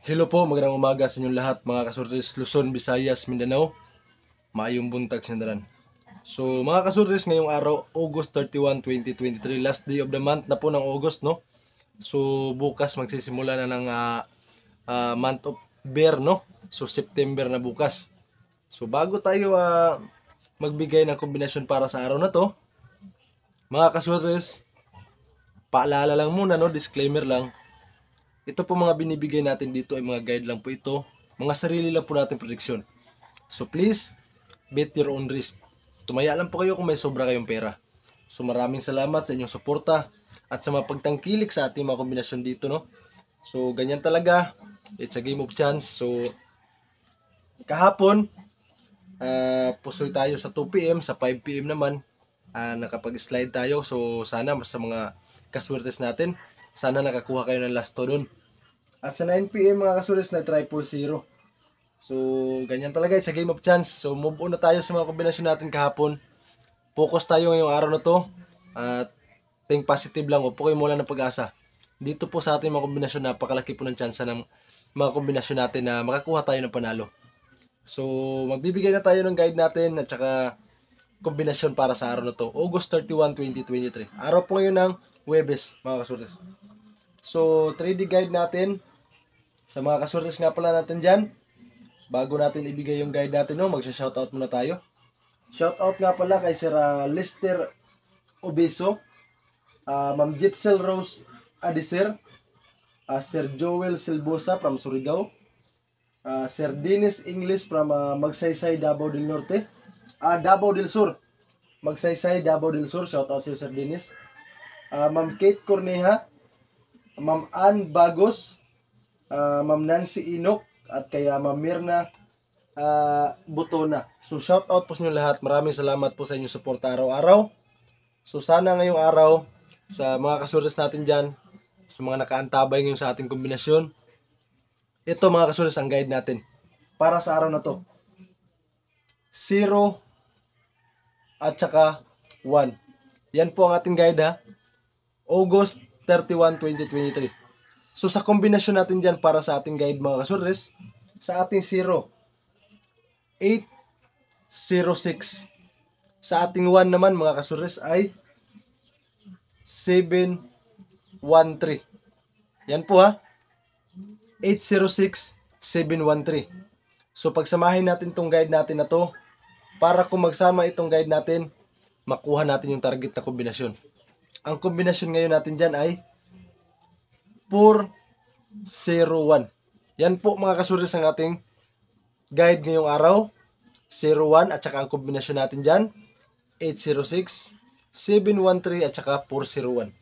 Hello po, magandang umaga sa inyong lahat mga kasurtis Luzon, Visayas, Mindanao. Maayong buntag sindaran. So mga kasurtis, ngayong araw, August 31, 2023, last day of the month na po ng August, no? So bukas magsisimula na ng month of Bear, no? So September na bukas. So bago tayo magbigay ng kombinasyon para sa araw na to, mga kasurtis, paalala lang muna, no? Disclaimer lang. Ito po mga binibigay natin dito ay mga guide lang po ito. Mga sarili lang po natin prediction. So please, bet your own risk. Tumaya lang po kayo kung may sobra kayong pera. So maraming salamat sa inyong suporta at sa mga pagtangkilik sa ating mga kombinasyon dito, no? So ganyan talaga. It's a game of chance. So kahapon, pusoy tayo sa 2 PM, sa 5 PM naman, nakapag-slide tayo. So sana sa mga kaswertes natin, sana nakakuha kayo ng last to doon. At sa 9 PM mga kasulis na triple zero. So, ganyan talaga, it's a game of chance. So, move on na tayo sa mga kombinasyon natin kahapon. Focus tayo ngayong araw na to. At think positive lang, huwag po kayo mula ng pag-asa. Dito po sa ating mga kombinasyon, napakalaki po ng chance ng mga kombinasyon natin na makakuha tayo ng panalo. So, magbibigay na tayo ng guide natin at saka kombinasyon para sa araw na to. August 31, 2023. Araw po ngayon ng Huwebes, mga kasulis. So, 3D guide natin. Sa mga kasurtis nga pala natin dyan, bago natin ibigay yung guide natin, no, magsha-shoutout muna tayo. Shoutout nga pala kay Sir Lester Obeso, Ma'am Gypsel Rose Adisir, Sir Joel Silbosa from Surigao, Sir Dennis English from Magsaysay, Davao del Norte, Davao del Sur, Magsaysay, Davao del Sur, shoutout si Sir Dennis, Ma'am Kate Corneja, Ma'am Ann Bagos, Ma'am Nancy Inok, at kaya Ma'am Mirna Butona. So shout out po sa inyo lahat. Maraming salamat po sa inyong suporta araw-araw. So sana ngayong araw sa mga kasulis natin dyan, sa mga nakaantabay ngayon sa ating kombinasyon, ito mga kasulis ang guide natin para sa araw na to. 0 at saka 1. Yan po ang ating guide, ha. August 31, 2023. So sa kombinasyon natin dyan para sa ating guide mga kasurres, sa ating 0, 8, 0, 6. Sa ating 1 naman mga kasurres ay 7, 1, 3. Yan po, ha. 8, 0, 6, 7, 1, 3. So pagsamahin natin itong guide natin na to, para kung magsama itong guide natin, makuha natin yung target na kombinasyon. Ang kombinasyon ngayon natin dyan ay 401. Yan po mga kasuris ang ating guide ngayong araw. 01 at saka ang kombinasyon natin dyan 806, 713 at saka 401.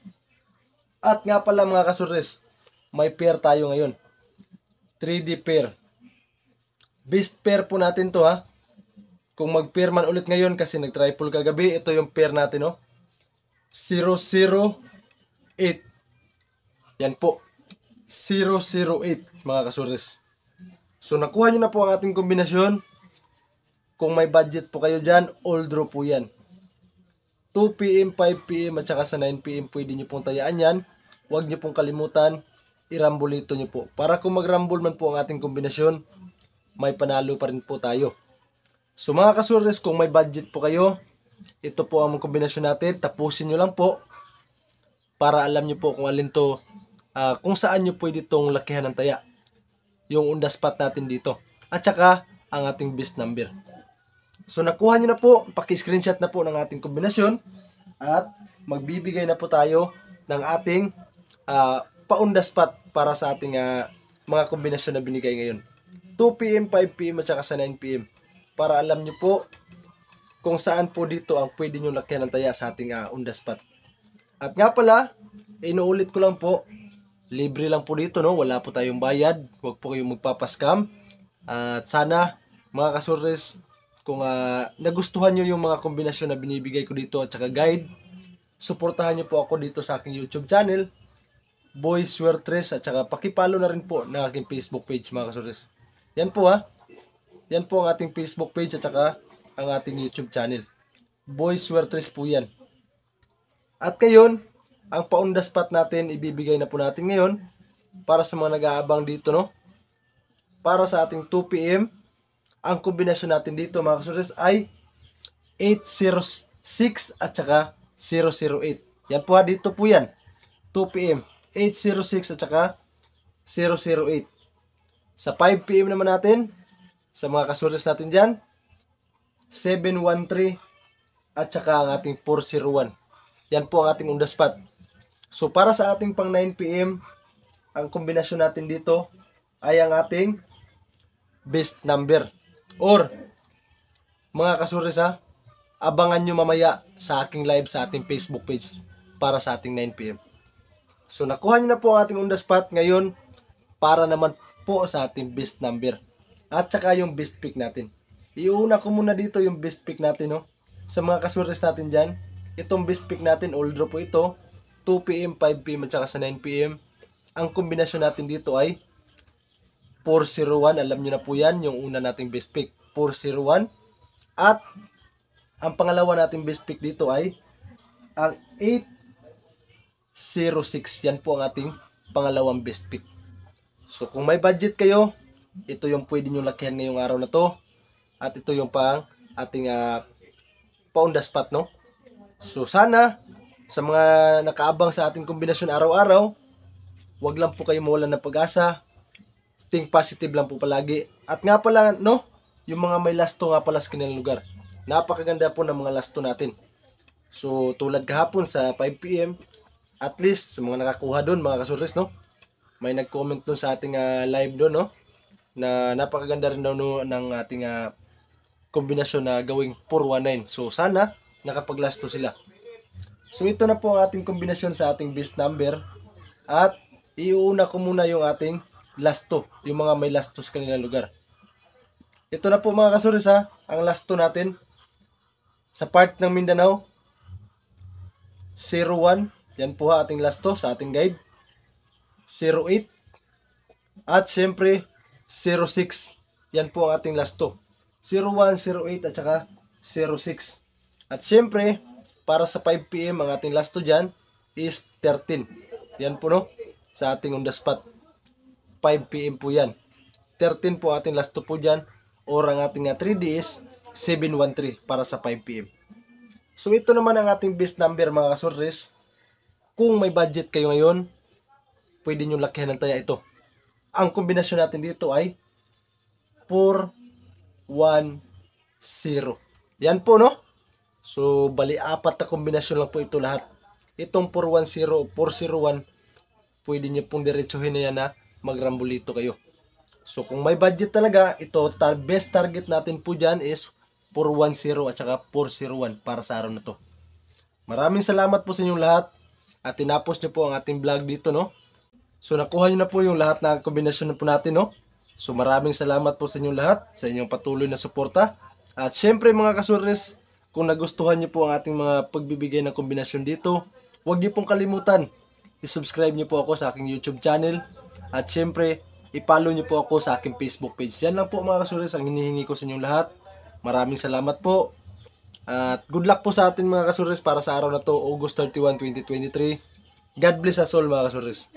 At nga pala mga kasuris, may pair tayo ngayon. 3D pair. Best pair po natin to, ha. Kung mag-pair man ulit ngayon kasi nag-triple kagabi, ito yung pair natin, no. 008. Yan po. 008 mga kasuris. So nakuha nyo na po ang ating kombinasyon. Kung may budget po kayo dyan, all draw po yan. 2 PM, 5 PM at saka sa 9 PM pwede nyo pong tayaan yan. Huwag nyo pong kalimutan, irambulito nyo po. Para kung magrambol man po ang ating kombinasyon, may panalo pa rin po tayo. So mga kasuris, kung may budget po kayo, ito po ang kombinasyon natin. Tapusin nyo lang po para alam nyo po kung alin to, kung saan nyo pwede itong lakihan ng taya. Yung on the spot natin dito. At saka ang ating best number. So nakuha nyo na po, paki-screenshot na po ng ating kombinasyon. At magbibigay na po tayo ng ating pa-on the spot para sa ating mga kombinasyon na binigay ngayon. 2 PM, 5 PM at saka sa 9 PM. Para alam nyo po kung saan po dito ang pwede nyo lakihan ng taya sa ating on the spot. At nga pala, inuulit ko lang po, libre lang po dito, no? Wala po tayong bayad. Huwag po kayong magpapaskam. At sana, mga kasuris, kung nagustuhan nyo yung mga kombinasyon na binibigay ko dito at saka guide, suportahan nyo po ako dito sa aking YouTube channel, Boy Swertres, at saka pakipalo na rin po ng aking Facebook page mga kasuris. Yan po, ha. Yan po ang ating Facebook page at saka ang ating YouTube channel. Boy Swertres po yan. At ngayon, ang pa-on the spot natin, ibibigay na po natin ngayon para sa mga nag-aabang dito, no? para sa ating 2 p.m. Ang kombinasyon natin dito mga kasurres ay 806 at saka 008. Yan po ha, dito po yan. 2 p.m. 806 at saka 008. Sa 5 p.m. naman natin, sa mga kasurres natin dyan, 713 at saka ang ating 401. Yan po ang ating on the spot. So para sa ating pang 9 p.m., ang kombinasyon natin dito ay ang ating best number. Or, mga kasurres ha, abangan nyo mamaya sa aking live sa ating Facebook page para sa ating 9 p.m. So nakuha nyo na po ang ating on the spot ngayon para naman po sa ating best number. At saka yung best pick natin. Iuna ko muna dito yung best pick natin, no? Sa mga kasurres natin dyan, itong best pick natin, all draw po ito, 2 p.m., 5 p.m. at saka sa 9 p.m. Ang kombinasyon natin dito ay 401. Alam nyo na po yan, yung una nating best pick, 401. At ang pangalawa nating best pick dito ay ang 806. Yan po ang ating pangalawang best pick. So kung may budget kayo, ito yung pwede nyo lakihan ngayong araw na to. At ito yung pang ating pa-on the spot, no? So sana sa mga nakaabang sa ating kombinasyon araw-araw, wag lang po kayo mawalan ng pag-asa. Think positive lang po palagi. At nga pala, no? Yung mga may lasto nga pala sa kanilang lugar. Napakaganda po ng mga lasto natin. So tulad kahapon sa 5 p.m., at least sa mga nakakuha doon, mga kasurres, no? May nag-comment doon sa ating live doon, no? Na napakaganda rin daw no, ng ating kombinasyon na gawing 419. So sana nakapaglasto sila. So ito na po ang ating kombinasyon sa ating best number. At iuuna ko muna yung ating lasto, yung mga may lasto sa kanilang lugar. Ito na po mga kasurres ha, ang lasto natin. Sa part ng Mindanao, 01. Yan po ha ating lasto sa ating guide. 08. At syempre 06. Yan po ang ating lasto. 01, 08 at saka 06. At syempre, para sa 5 p.m. ang ating lasto dyan is 13. Yan po no, sa ating on the spot. 5 p.m. po yan. 13 po ating lasto po dyan. Or ang ating 3D is 713 para sa 5 p.m. So ito naman ang ating best number mga kasurres. Kung may budget kayo ngayon, pwede nyo lakihan ng taya ito. Ang kombinasyon natin dito ay 410. Yan po no. So bali 4 na kombinasyon lang po ito lahat. Itong 410, 401, pwede nyo pong diretsuhin na yan na magrambulito kayo. So kung may budget talaga, ito best target natin po dyan is 410 at saka 401 para sa araw na to. Maraming salamat po sa inyong lahat at tinapos nyo po ang ating vlog dito, no? So nakuha nyo na po yung lahat na kombinasyon na po natin, no? So maraming salamat po sa inyong lahat, sa inyong patuloy na suporta. At syempre mga kasurres, kung nagustuhan nyo po ang ating mga pagbibigay ng kombinasyon dito, huwag nyo pong kalimutan, i-subscribe nyo po ako sa aking YouTube channel. At syempre, i-follow nyo po ako sa aking Facebook page. Yan lang po mga kasurres ang hinihingi ko sa inyong lahat. Maraming salamat po. At good luck po sa atin mga kasurres para sa araw na to, August 31, 2023. God bless us all mga kasurres.